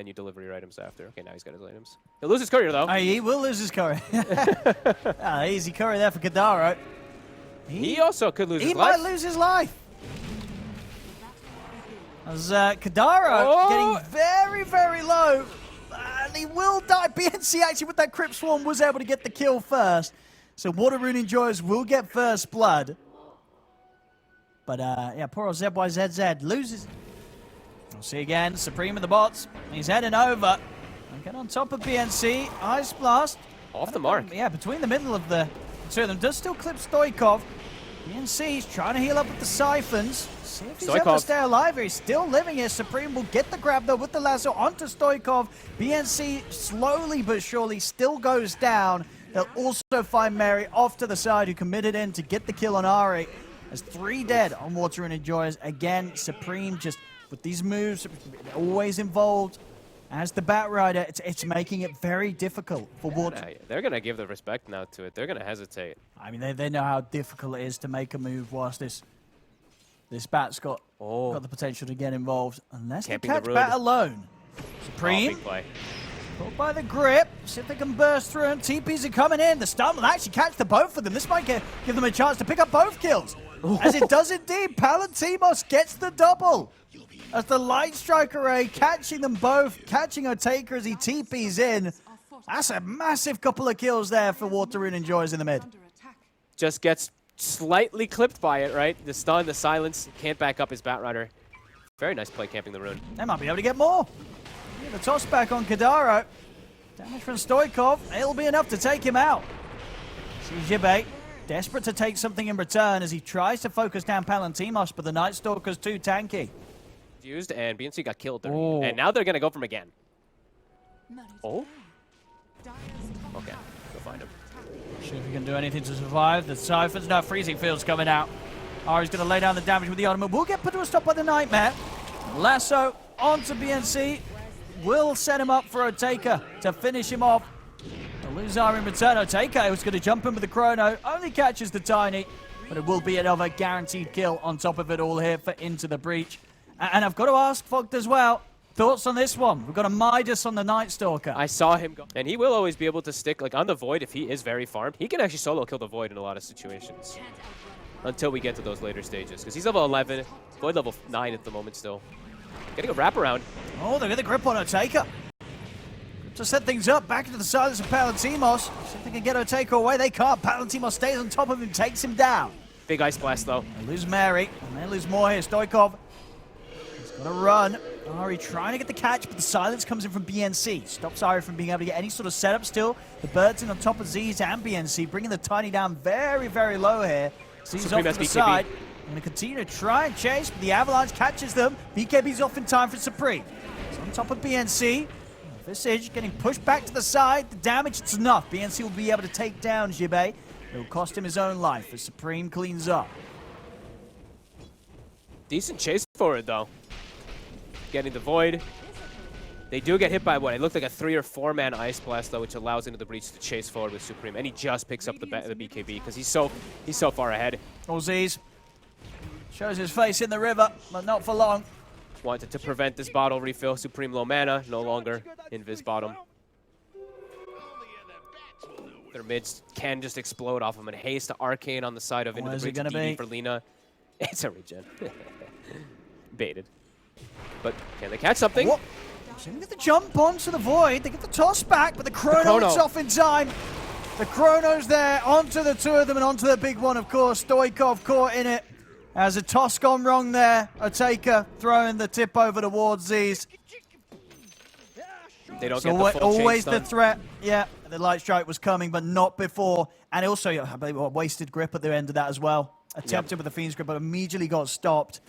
you deliver your items after. Okay, now he's got his items. He'll lose his courier, though. He will lose his courier. Easy courier there for Kadaro. He also could lose his life. He might lose his life. As Kadaro getting very, very low. And he will die. BNC actually with that Crypt Swarm was able to get the kill first. So Water Rune Enjoyers will get first blood. But yeah, poor old ZYZZ loses. We'll see again. Supreme in the bots. He's heading over. And get on top of BNC. Ice Blast. Off the mark. Yeah, between the middle of the two of them. Does still clip Stoikov. BNC's trying to heal up with the siphons. See if he's able to stay alive here. He's still living here. Supreme will get the grab though with the lasso onto Stoikov. BNC slowly but surely still goes down. They'll also find Mary off to the side who committed in to get the kill on Ari. There's 3 dead on Water Rune Enjoyers. Again, Supreme just with these moves, always involved. As the Bat Rider, it's making it very difficult for Water. They're going to give the respect now to it. They're going to hesitate. I mean, they know how difficult it is to make a move whilst this Bat's got the potential to get involved. Unless they catch Bat alone. Supreme. Big play. Caught by the grip. See if they can burst through and TPs are coming in. The stun will actually catch the both of them. This might give them a chance to pick up both kills. As it does indeed. Palantimos gets the double. As the Light Strike Array catching them both, catching Otaka as he TPs in. That's a massive couple of kills there for Water Rune Enjoyers in the mid. Just gets slightly clipped by it, right? The stun, the silence, can't back up his Bat Rider. Very nice play camping the rune. They might be able to get more. Yeah, the toss back on Kadaro. Damage from Stoikov. It'll be enough to take him out. See Jibbe desperate to take something in return as he tries to focus down Palantimos, but the Night Stalker's too tanky. Used and BNC got killed there. And now they're going to go from again. Oh? Okay, go find him. See if he can do anything to survive. The Siphons, no, Freezing Field's coming out. Ari's going to lay down the damage with the Ultimate. We'll get put to a stop by the Nightmare. Lasso onto BNC. Will set him up for Otaka to finish him off. The lose Ari in return. Otaka was going to jump in with the Chrono. Only catches the Tiny. But it will be another guaranteed kill on top of it all here for Into the Breach. And I've got to ask Fogged as well, thoughts on this one? We've got a Midas on the Night Stalker. I saw him go. And he will always be able to stick, like on the Void, if he is very farmed, he can actually solo kill the Void in a lot of situations. Until we get to those later stages. Because he's level 11, Void level 9 at the moment still. Getting a wraparound. Oh, they get the grip on Otaka. To set things up, back into the silence of Palantimos. See if they can get Otaka away. They can't. Palantimos stays on top of him, takes him down. Big Ice Blast, though. They lose Mary, and they lose more here. Stoikov. Got to run. Ari trying to get the catch, but the silence comes in from BNC. Stops Ari from being able to get any sort of setup still. The bird's in on top of Z's and BNC, bringing the Tiny down very, very low here. Z's off to the side. I'm going to continue to try and chase, but the Avalanche catches them. BKB's off in time for Supreme. It's on top of BNC. Visage getting pushed back to the side. The damage, it's enough. BNC will be able to take down Jibbe. It will cost him his own life as Supreme cleans up. Decent chase for it, though. Getting the Void. They do get hit by what? It looked like a 3 or 4 man Ice Blast, though, which allows Into the Breach to chase forward with Supreme. And he just picks up the BKB because he's so far ahead. Z's shows his face in the river, but not for long. Wanted to prevent this bottle refill. Supreme low mana, no longer invis bottom. Their mids can just explode off him. And haste to Arcane on the side of Into the Breach. DD for Lina. It's a regen. Baited. But can they catch something? So they get the jump onto the Void. They get the toss back, but the Chrono is off in time. The Chrono's there onto the two of them and onto the big one, of course. Stoikov caught in it. As a toss gone wrong there. Otaka throwing the tip over towards Z's. They don't get the full always the threat. Yeah, the Light Strike was coming, but not before. And also, I believe, a wasted grip at the end of that as well. Attempted with the Fiend's grip, but immediately got stopped.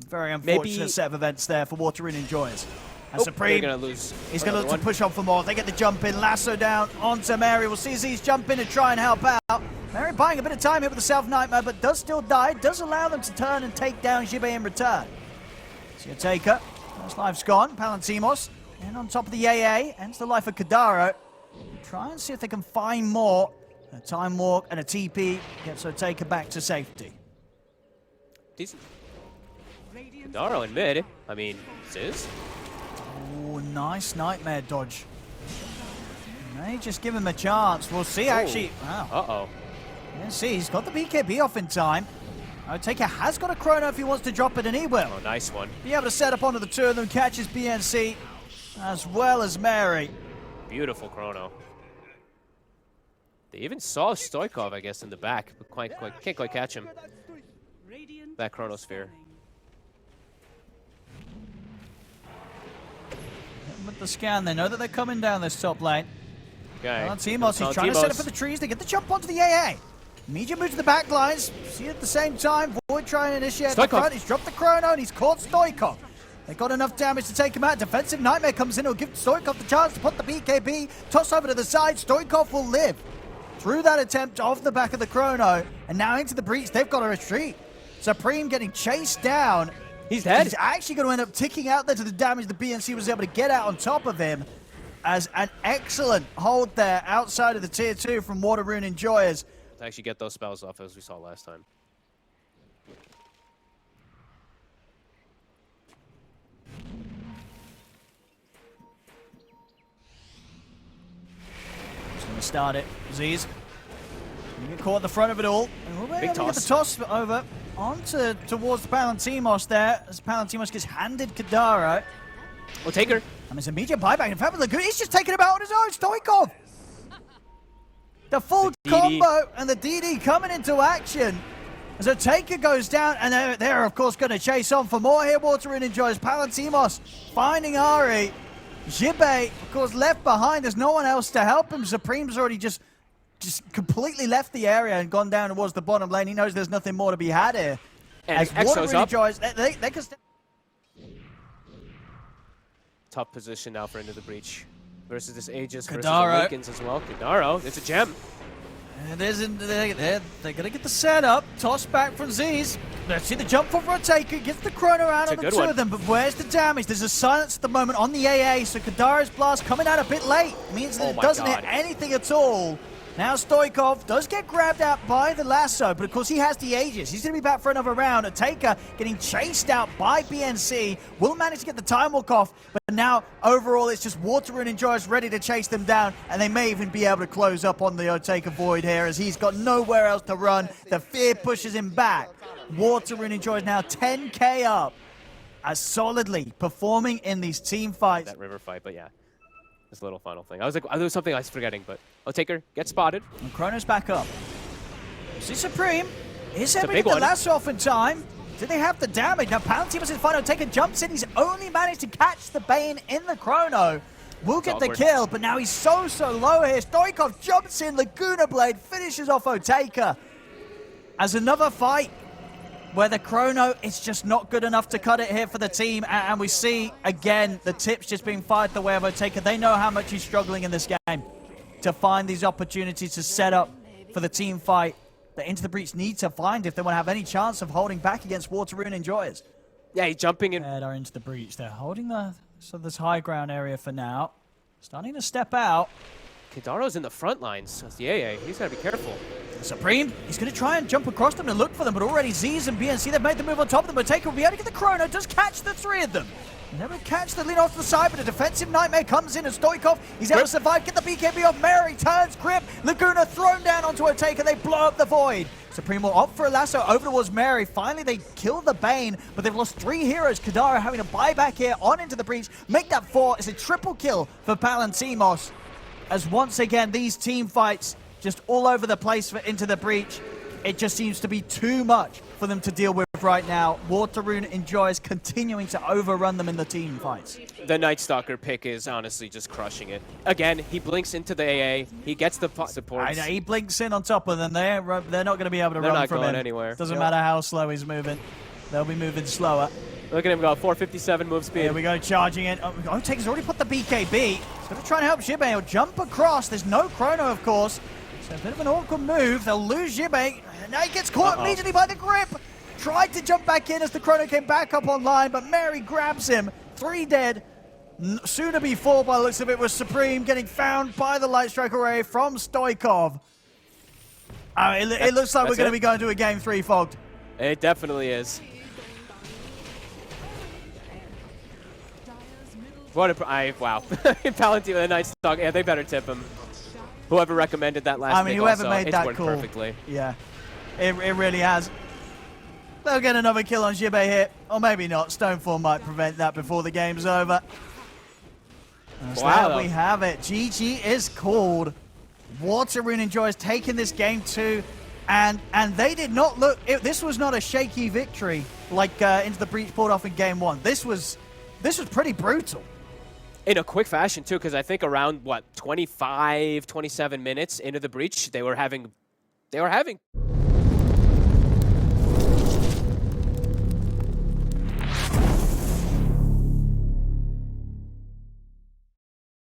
Very unfortunate set of events there for Water Rune Enjoyers. And Supreme, he's going to look to push on for more. They get the jump in, lasso down onto Mary. We'll see Z's jump in and try and help out. Mary buying a bit of time here with the Self-Nightmare, but does still die. Does allow them to turn and take down Jibbe in return. So Otaka, first life's gone. Palantimos, and on top of the AA, ends the life of Kadaro. Try and see if they can find more. A Time Walk and a TP gets Otaka back to safety. Decent. Kadaro in mid. I mean, Ziz? Oh, Nice Nightmare dodge. May just give him a chance. We'll see, actually. Wow. Uh-oh. Yeah, see, he's got the BKB off in time. Taker has got a chrono if he wants to drop it, and he will. Oh, nice one. Be able to set up onto the two of them, catches BNC, as well as Mary. Beautiful chrono. They even saw Stoikov, I guess, in the back, but can't quite catch him. That chronosphere. With the scan, they know that they're coming down this top lane. Okay. Valentimos, he's trying to set up for the trees. They get the jump onto the AA. Media moves to the back lines. See at the same time, Void trying to initiate the front. He's dropped the chrono and he's caught Stoikov. They got enough damage to take him out. Defensive Nightmare comes in. It'll give Stoikov the chance to put the BKB. Toss over to the side. Stoikov will live through that attempt off the back of the chrono. And now into the breach. They've got to retreat. Supreme getting chased down. He's dead. He's actually going to end up ticking out there to the damage the BNC was able to get out on top of him. As an excellent hold there outside of the tier 2 from Water Rune Enjoyers. To actually get those spells off as we saw last time. Just going to start it. Z's. Get caught at the front of it all. And we'll be able to get the toss over towards the Palantimos there. As Palantimos gets handed Kadaro. We'll take her. And it's immediate buyback. In fact, with Laguna, he's just taking him out on his own. Stoikov. The full combo and the DD coming into action. As a Taker goes down, and they're of course going to chase on for more here. Water Rune Enjoys. Palantimos finding Ari. Jibe, of course, left behind. There's no one else to help him. Supreme's already just completely left the area and gone down towards the bottom lane. He knows there's nothing more to be had here. And as Water Rune Enjoys, they can tough position now for Into the Breach. Versus this Aegis versus Kadaro. Awakens as well. Kadaro, it's a gem. And they're going to get the setup. Toss back from Z's. Let's see the jump for a Taker. Gets the chrono out on the two of them. But where's the damage? There's a silence at the moment on the AA. So Kadaro's blast coming out a bit late. Means that it doesn't hit anything at all. Now Stoikov does get grabbed out by the lasso, but of course he has the Aegis. He's going to be back for another round. A Taker getting chased out by BNC. Will manage to get the time walk off, but now overall it's just Water Rune Enjoyers ready to chase them down, and they may even be able to close up on the Taker Void here as he's got nowhere else to run. The fear pushes him back. Water Rune Enjoyers now 10k up, as solidly performing in these team fights. That river fight, but yeah. This little final thing. I was like, there was something I was forgetting, but I'll take her. Get spotted. And Chrono's back up. See Supreme. Is able to get the lasso off in time. Do they have the damage? Now Palantimos is final. Taker jumps in. He's only managed to catch the Bane in the Chrono. Will get the kill, but now he's so low here. Stoikov jumps in. Laguna Blade finishes off Otaka. As another fight where the chrono is just not good enough to cut it here for the team. And we see, again, the tips just being fired the way of Otaka. They know how much he's struggling in this game to find these opportunities to set up for the team fight that Into the Breach need to find if they want to have any chance of holding back against Water Rune Enjoyers. Yeah, he's jumping in. Are Into the Breach. They're holding this high ground area for now. Starting to step out. Kadaro's in the front lines. That's the AA. He's got to be careful. Supreme, he's going to try and jump across them and look for them, but already Z's and BNC, they've made the move on top of them, but Taker will be able to get the chrono, does catch the three of them. Never catch the lead off to the side, but a defensive Nightmare comes in, and Stoikov, he's able to survive, get the BKB off, Mary turns, grip, Laguna thrown down onto a Taker, they blow up the Void. Supreme will opt for a lasso over towards Mary. Finally, they kill the Bane, but they've lost 3 heroes. Kadaro having a buyback here on Into the Breach, make that 4. It's a triple kill for Palantimos, as once again, these team fights just all over the place for Into the Breach. It just seems to be too much for them to deal with right now. Water Rune Enjoys continuing to overrun them in the team fights. The Night Stalker pick is honestly just crushing it. Again, he blinks into the AA. He gets the supports. I know, he blinks in on top of them. They're not going to be able to run from him. They're not going anywhere. Doesn't matter how slow he's moving. They'll be moving slower. Look at him go, 457 move speed. Here we go, charging it. Taker's already put the BKB. He's going to try and help Jibe. He'll jump across. There's no chrono, of course. So a bit of an awkward move. They'll lose Jibe. Now he gets caught immediately by the grip. Tried to jump back in as the chrono came back up online, but Mary grabs him. 3 dead. Soon to be 4 by the looks of it was Supreme getting found by the Light Strike Array from Stoikov. It looks like we're going to be going to a game 3, Fogged. It definitely is. What a wow. Palantir with a nice dog. Yeah, they better tip him. Whoever recommended that last pick whoever also, made it's that worked call. perfectly. Yeah, it really has. They'll get another kill on Jibe here, or maybe not. Stonefall might prevent that before the game's over. So Wow. there we have it. GG is called. Waterrune enjoys taking this game too, and they did not look. This was not a shaky victory like Into the Breach pulled off in game 1. This was pretty brutal. In a quick fashion too, because I think around what 25, 27 minutes into the breach, they were having